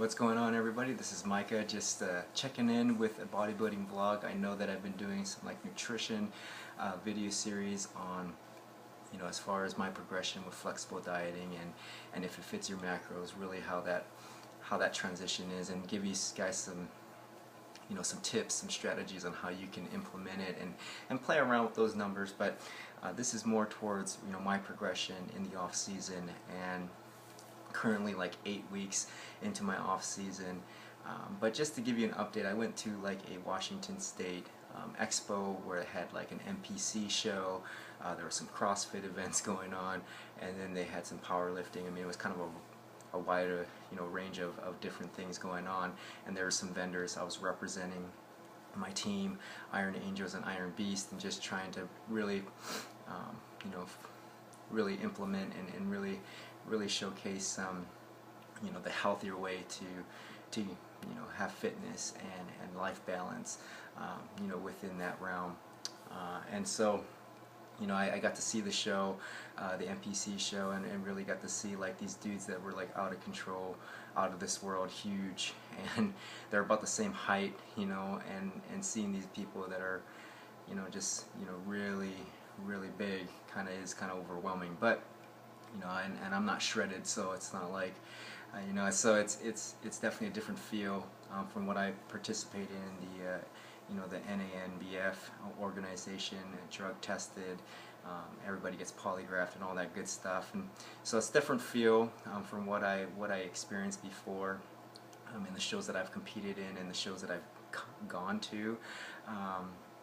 what's going on, everybody? This is Micah, just checking in with a bodybuilding vlog. I know that I've been doing some nutrition video series on, as far as my progression with flexible dieting and if it fits your macros, really how that transition is, and give you guys some some tips, some strategies on how you can implement it and play around with those numbers. But this is more towards my progression in the off season, and currently like 8 weeks into my off season. But just to give you an update, I went to a Washington State expo where it had an NPC show. There were some CrossFit events going on, and then they had some powerlifting. I mean, it was kind of a wider range of different things going on, and there were some vendors. I was representing my team, Iron Angels and Iron Beast, and just trying to really really implement and really showcase the healthier way to have fitness and life balance within that realm. And so I got to see the show, the NPC show, and really got to see these dudes that were out of control, out of this world, huge, and they're about the same height, and seeing these people that are just really big is kind of overwhelming. But and I'm not shredded, so it's not like so it's definitely a different feel from what I participate in the NANBF organization, drug tested. Everybody gets polygraphed and all that good stuff, and so it's a different feel from what I experienced before in the shows that I've competed in and the shows that I've gone to.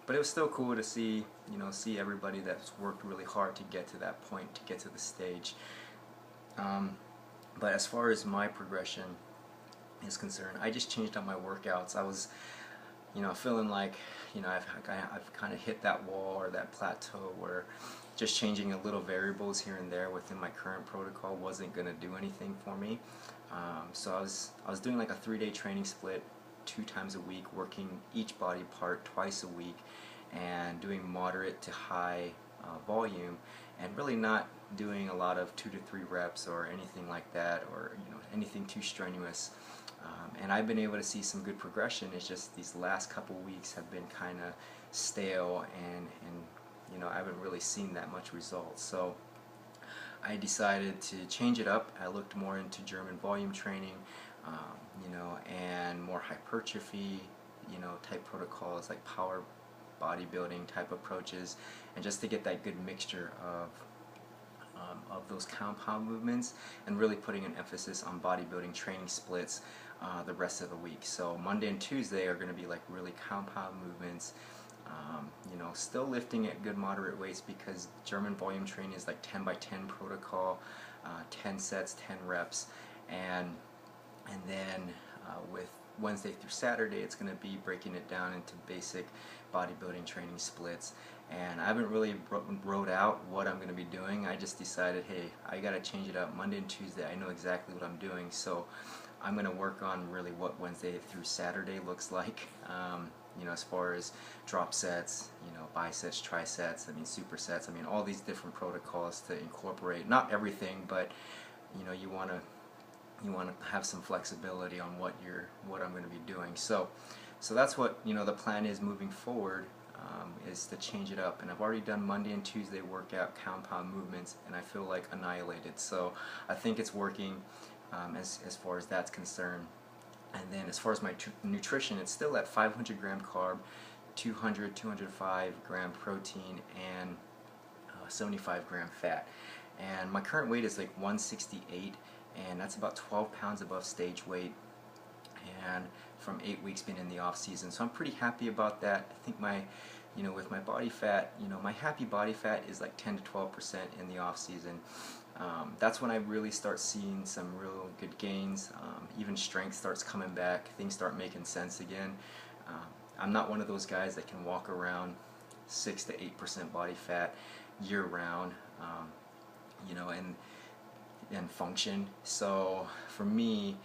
But it was still cool to see see everybody that's worked really hard to get to that point, to get to the stage. But as far as my progression is concerned, I just changed up my workouts. I was feeling like I've kind of hit that wall or that plateau where just changing a little variables here and there within my current protocol wasn't going to do anything for me. So I was doing a 3-day training split, 2 times a week, working each body part twice a week, and doing moderate to high volume, and really not doing a lot of 2 to 3 reps or anything like that, or anything too strenuous. And I've been able to see some good progression. It's just these last couple weeks have been kind of stale, and I haven't really seen that much results. So I decided to change it up. I looked more into German volume training, and more hypertrophy, type protocols, like power bodybuilding type approaches, and just to get that good mixture of those compound movements, and really putting an emphasis on bodybuilding training splits the rest of the week. So Monday and Tuesday are going to be really compound movements, still lifting at good moderate weights, because German volume training is 10 by 10 protocol, 10 sets, 10 reps, and then with Wednesday through Saturday, it's going to be breaking it down into basic bodybuilding training splits. And I haven't really wrote out what I'm going to be doing. I just decided, hey, I got to change it up. Monday and Tuesday, I know exactly what I'm doing, so I'm going to work on really what Wednesday through Saturday looks like. As far as drop sets, biceps, triceps, supersets, all these different protocols to incorporate. Not everything, but you want to have some flexibility on what I'm going to be doing. So that's what the plan is moving forward, is to change it up. And I've already done Monday and Tuesday workout compound movements, and I feel annihilated. So I think it's working as far as that's concerned. And then as far as my nutrition, it's still at 500 gram carb, 205 gram protein, and 75 gram fat. And my current weight is 168, and that's about 12 pounds above stage weight, and from 8 weeks being in the off season. So I'm pretty happy about that. I think my with my body fat, my happy body fat is 10 to 12% in the off season. That's when I really start seeing some real good gains. Even strength starts coming back. Things start making sense again. I'm not one of those guys that can walk around 6 to 8% body fat year round, and function. So for me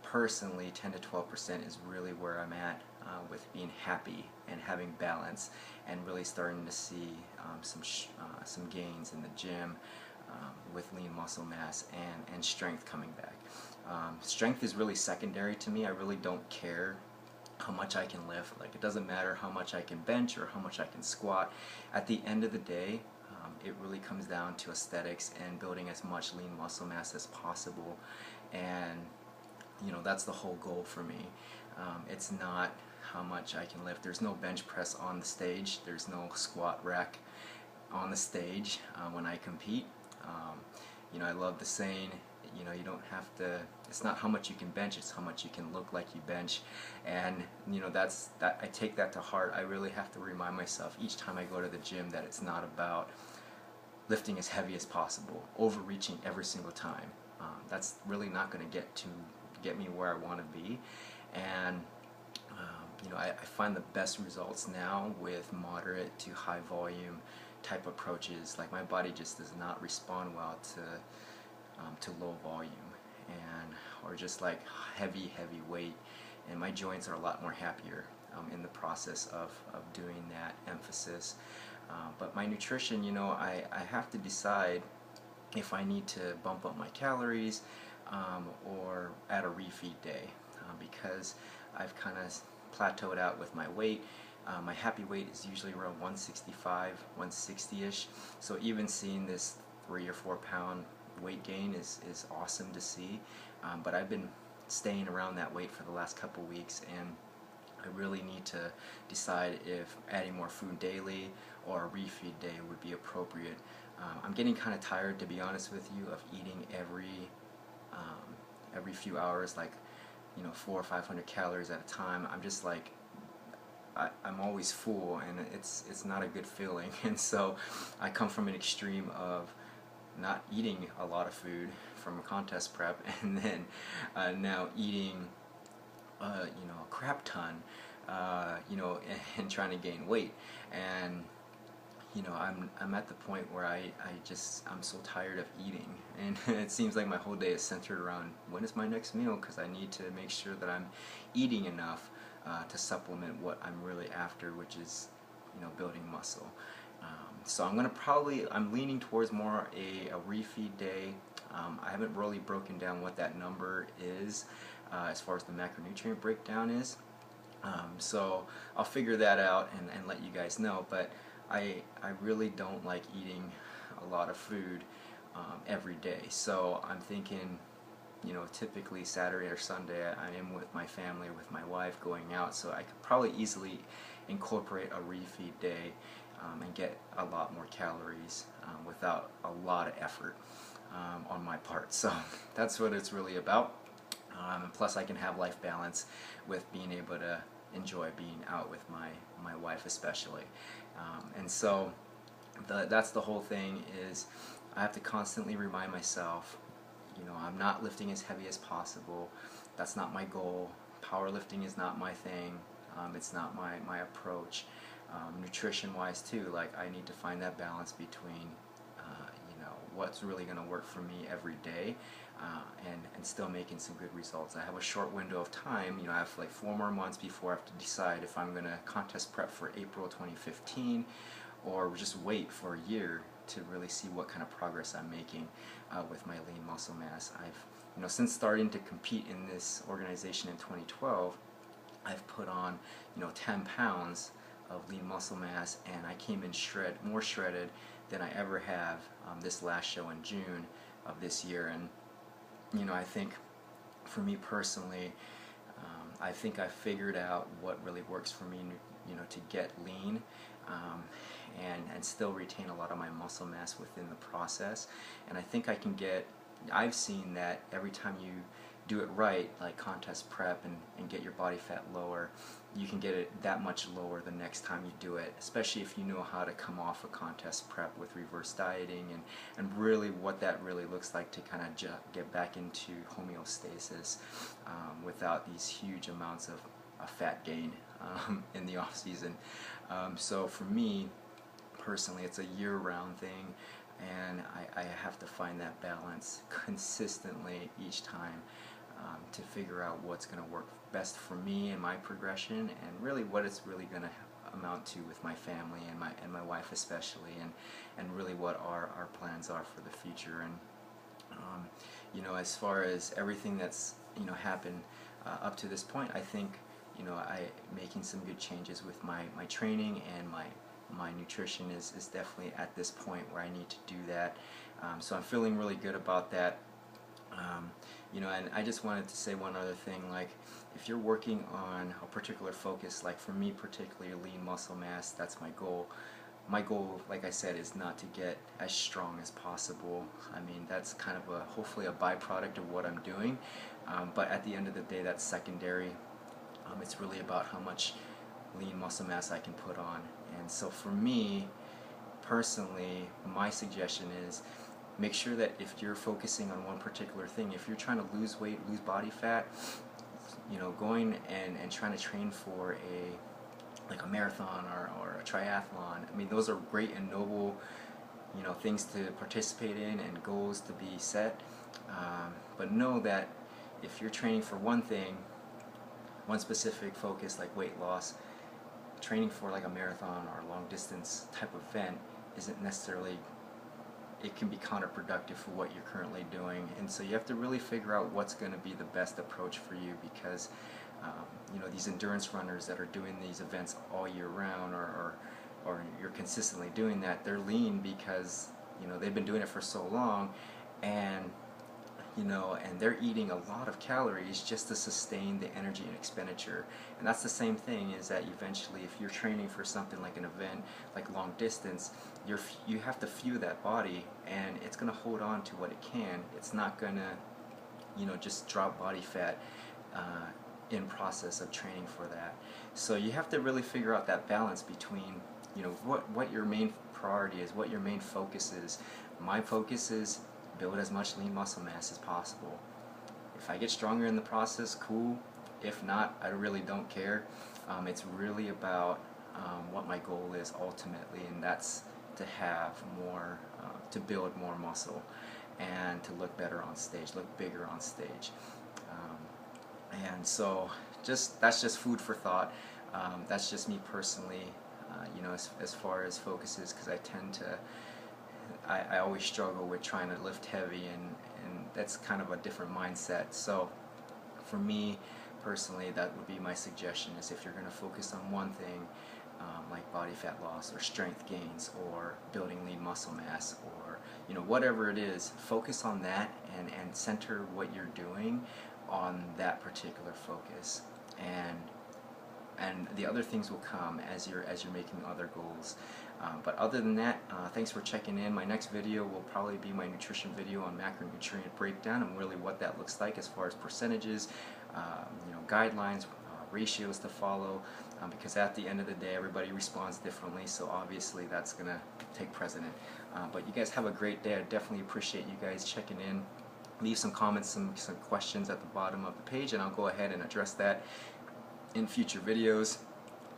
personally, 10 to 12% is really where I'm at with being happy and having balance, and really starting to see some gains in the gym, with lean muscle mass and strength coming back. Strength is really secondary to me. I really don't care how much I can lift. Like, it doesn't matter how much I can bench or how much I can squat. At the end of the day, it really comes down to aesthetics and building as much lean muscle mass as possible. And that's the whole goal for me. It's not how much I can lift. There's no bench press on the stage. There's no squat rack on the stage when I compete. I love the saying, you don't have to, it's not how much you can bench, it's how much you can look like you bench. And I take that to heart. I really have to remind myself each time I go to the gym that it's not about lifting as heavy as possible, overreaching every single time. That's really not going to get me where I want to be. And I find the best results now with moderate to high volume type approaches. Like, my body just does not respond well to low volume or just like heavy weight, and my joints are a lot more happier in the process of doing that emphasis. But my nutrition, I have to decide if I need to bump up my calories or add a refeed day, because I've kind of plateaued out with my weight. My happy weight is usually around 165, 160-ish, so even seeing this 3 or 4 pound weight gain is awesome to see, but I've been staying around that weight for the last couple weeks, and I really need to decide if adding more food daily or a refeed day would be appropriate. I'm getting kind of tired, to be honest with you, of eating every few hours, like 400 or 500 calories at a time. I'm just like, I'm always full, and it's not a good feeling. And so I come from an extreme of not eating a lot of food from a contest prep, and then now eating a crap ton, and trying to gain weight. And I'm at the point where I'm so tired of eating, and it seems like my whole day is centered around when is my next meal, because I need to make sure that I'm eating enough to supplement what I'm really after, which is building muscle. So I'm leaning towards more a refeed day. I haven't really broken down what that number is as far as the macronutrient breakdown is. So I'll figure that out and let you guys know. But I really don't like eating a lot of food every day. So I'm thinking, typically Saturday or Sunday I am with my family, with my wife, going out, so I could probably easily incorporate a refeed day and get a lot more calories without a lot of effort on my part. So that's what it's really about. Plus I can have life balance with being able to enjoy being out with my wife especially. And so that's the whole thing, is I have to constantly remind myself, I'm not lifting as heavy as possible. That's not my goal. Powerlifting is not my thing. It's not my approach. Nutrition wise too, like, I need to find that balance between what's really going to work for me every day and still making some good results. I have a short window of time. I have like 4 more months before I have to decide if I'm going to contest prep for April 2015 or just wait for a year to really see what kind of progress I'm making with my lean muscle mass. I've since starting to compete in this organization in 2012, I've put on 10 pounds of lean muscle mass, and I came in more shredded than I ever have this last show in June of this year. And I think for me personally, I think I figured out what really works for me, to get lean and still retain a lot of my muscle mass within the process. And I think I've seen that every time you do it right, like contest prep, and get your body fat lower, you can get it that much lower the next time you do it, especially if you know how to come off a contest prep with reverse dieting and really what that really looks like to kind of get back into homeostasis without these huge amounts of fat gain in the off season. So for me personally, it's a year-round thing, and I have to find that balance consistently each time to figure out what's going to work best for me and my progression, and really what it's really going to amount to with my family and my wife especially, and really what our plans are for the future. And You know, as far as everything that's, you know, happened up to this point, I think, you know, making some good changes with my training and my nutrition is definitely at this point where I need to do that. So I'm feeling really good about that. You know, and I just wanted to say one other thing, like if you're working on a particular focus, like for me particularly lean muscle mass, that's my goal. My goal, like I said, is not to get as strong as possible. I mean, that's kind of hopefully a byproduct of what I'm doing, but at the end of the day, that's secondary. It's really about how much lean muscle mass I can put on. And so for me, personally, my suggestion is make sure that if you're focusing on one particular thing, if you're trying to lose weight, lose body fat, you know, going and trying to train for like a marathon or a triathlon, I mean, those are great and noble, you know, things to participate in and goals to be set. But know that if you're training for one thing, one specific focus like weight loss, training for like a marathon or a long distance type of event isn't necessarily, it can be counterproductive for what you're currently doing. And so you have to really figure out what's going to be the best approach for you, because you know, these endurance runners that are doing these events all year round, or you're consistently doing that, they're lean because, you know, they've been doing it for so long, and you know, and they're eating a lot of calories just to sustain the energy and expenditure. And that's the same thing, is that eventually if you're training for something like an event, like long distance, you have to fuel that body, and it's going to hold on to what it can. It's not going to, you know, just drop body fat in process of training for that. So you have to really figure out that balance between, you know, what your main priority is, what your main focus is. My focus is build as much lean muscle mass as possible. If I get stronger in the process, cool. If not, I really don't care. It's really about what my goal is ultimately, and that's to have more, to build more muscle and to look better on stage, look bigger on stage. And so that's just food for thought. That's just me personally, you know, as far as focuses, because I tend to, I always struggle with trying to lift heavy, and that's kind of a different mindset. So for me personally, that would be my suggestion, is if you're going to focus on one thing, like body fat loss or strength gains or building lean muscle mass, or, you know, whatever it is, focus on that and center what you're doing on that particular focus, and the other things will come as you're making other goals. But other than that, thanks for checking in. My next video will probably be my nutrition video on macronutrient breakdown and really what that looks like as far as percentages, you know, guidelines, ratios to follow, because at the end of the day, everybody responds differently, so obviously that's going to take precedent. But you guys have a great day. I definitely appreciate you guys checking in. Leave some comments, some questions at the bottom of the page, and I'll go ahead and address that in future videos.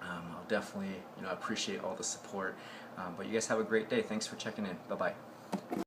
I'll definitely, you know, appreciate all the support. But you guys have a great day. Thanks for checking in. Bye-bye.